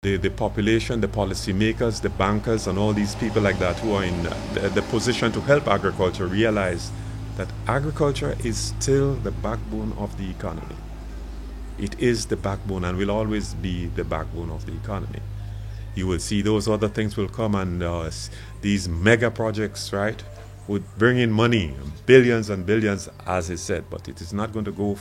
The population, the policymakers, the bankers, and all these people like that who are in the position to help agriculture realize that agriculture is still the backbone of the economy. It is the backbone and will always be the backbone of the economy. You will see those other things will come, and these mega projects, right, would bring in money, billions and billions, as is said, but it is not going to go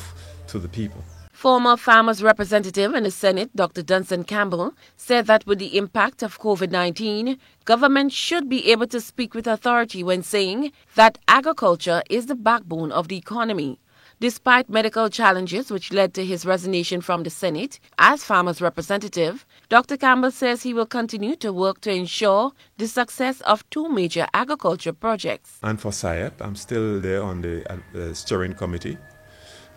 to the people. Former farmers' representative in the Senate, Dr. Dunstan Campbell, said that with the impact of COVID-19, government should be able to speak with authority when saying that agriculture is the backbone of the economy. Despite medical challenges which led to his resignation from the Senate as farmers' representative, Dr. Campbell says he will continue to work to ensure the success of two major agriculture projects. And for SIAP, I'm still there on the steering committee.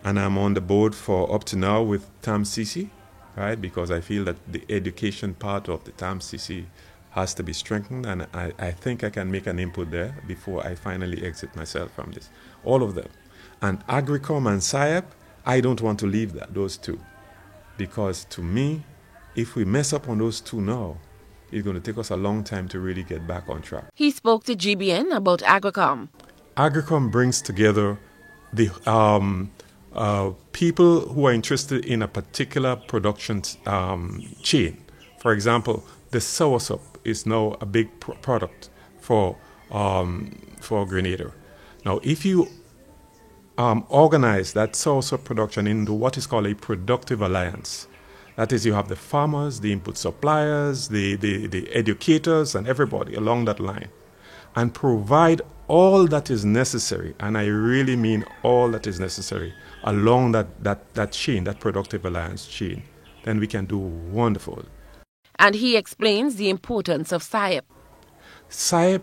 And I'm on the board for up to now with TAMCC, right? Because I feel that the education part of the TAMCC has to be strengthened, and I think I can make an input there before I finally exit myself from this. All of them. And Agricom and SIAP, I don't want to leave those two. Because to me, if we mess up on those two now, it's going to take us a long time to really get back on track. He spoke to GBN about Agricom. Agricom brings together the people who are interested in a particular production chain. For example, the soursop is now a big product for Grenada. Now, if you organize that soursop production into what is called a productive alliance, that is, you have the farmers, the input suppliers, the educators, and everybody along that line, and provide all that is necessary, and I really mean all that is necessary, along that chain, that productive alliance chain, then we can do wonderful. And he explains the importance of SIAP. SIAP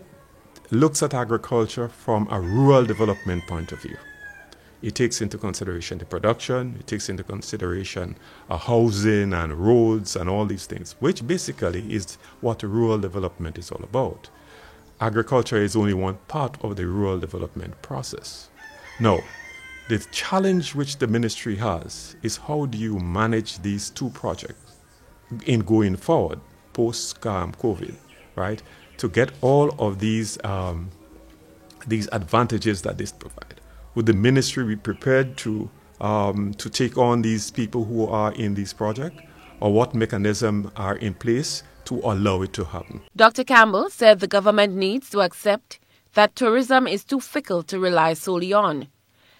looks at agriculture from a rural development point of view. It takes into consideration the production, it takes into consideration housing and roads and all these things, which basically is what rural development is all about. Agriculture is only one part of the rural development process. Now, the challenge which the ministry has is how do you manage these two projects in going forward, post-COVID, right, to get all of these advantages that this provide. Would the ministry be prepared to take on these people who are in this project, or what mechanisms are in place to allow it to happen? Dr. Campbell said the government needs to accept that tourism is too fickle to rely solely on.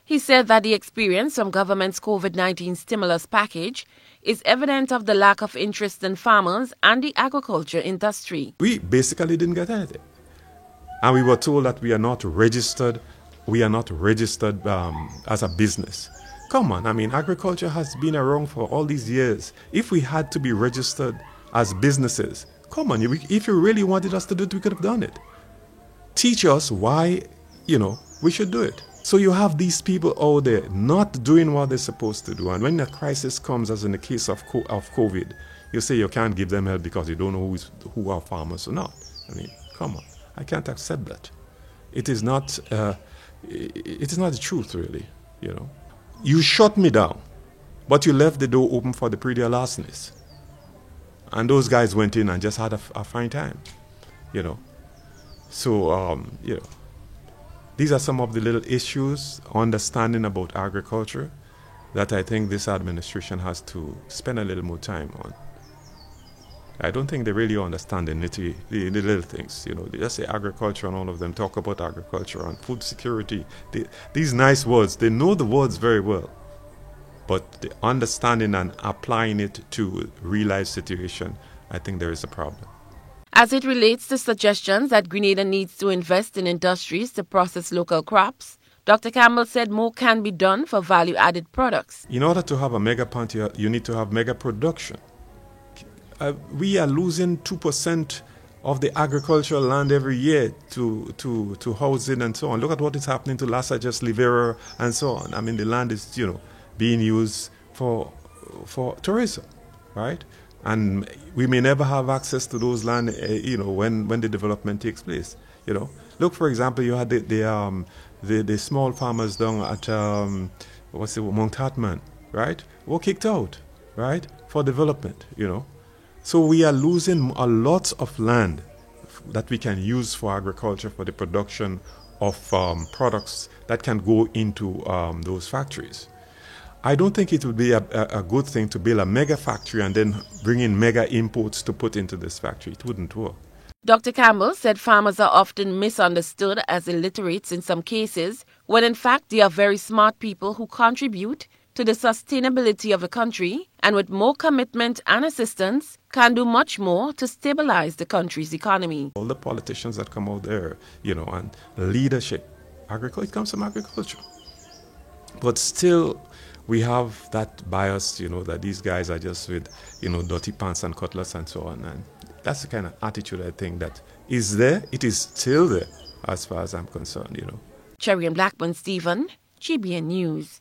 He said that the experience from government's COVID-19 stimulus package is evident of the lack of interest in farmers and the agriculture industry. We basically didn't get anything. And we were told that we are not registered as a business. Come on, I mean, agriculture has been around for all these years. If we had to be registered as businesses, come on, if you really wanted us to do it, we could have done it. Teach us why, we should do it. So you have these people out there not doing what they're supposed to do. And when a crisis comes, as in the case of COVID, you say you can't give them help because you don't know who are farmers or not. I mean, come on. I can't accept that. It is not the truth, really, You shut me down, but you left the door open for the prettier larcenies. And those guys went in and just had a fine time, So, these are some of the little issues, understanding about agriculture, that I think this administration has to spend a little more time on. I don't think they really understand the little things. They just say agriculture and all of them talk about agriculture and food security. These nice words, they know the words very well. But the understanding and applying it to real-life situation, I think there is a problem. As it relates to suggestions that Grenada needs to invest in industries to process local crops, Dr. Campbell said more can be done for value-added products. In order to have a mega plant, you need to have mega production. We are losing 2% of the agricultural land every year to housing and so on. Look at what is happening to Lassa, just Livera and so on. I mean, the land is, being used for tourism, right? And we may never have access to those land, when the development takes place. Look, for example, you had the small farmers down at Mount Hartman, right? Were kicked out, right, for development. So we are losing a lot of land that we can use for agriculture, for the production of products that can go into those factories. I don't think it would be a good thing to build a mega factory and then bring in mega imports to put into this factory. It wouldn't work. Dr. Campbell said farmers are often misunderstood as illiterates in some cases, when in fact they are very smart people who contribute to the sustainability of the country, and with more commitment and assistance can do much more to stabilize the country's economy. All the politicians that come out there, and leadership, it comes from agriculture. But still, we have that bias, that these guys are just with, dirty pants and cutlass and so on. And that's the kind of attitude I think that is there. It is still there as far as I'm concerned, Cherry and Blackburn Stephen, GBN News.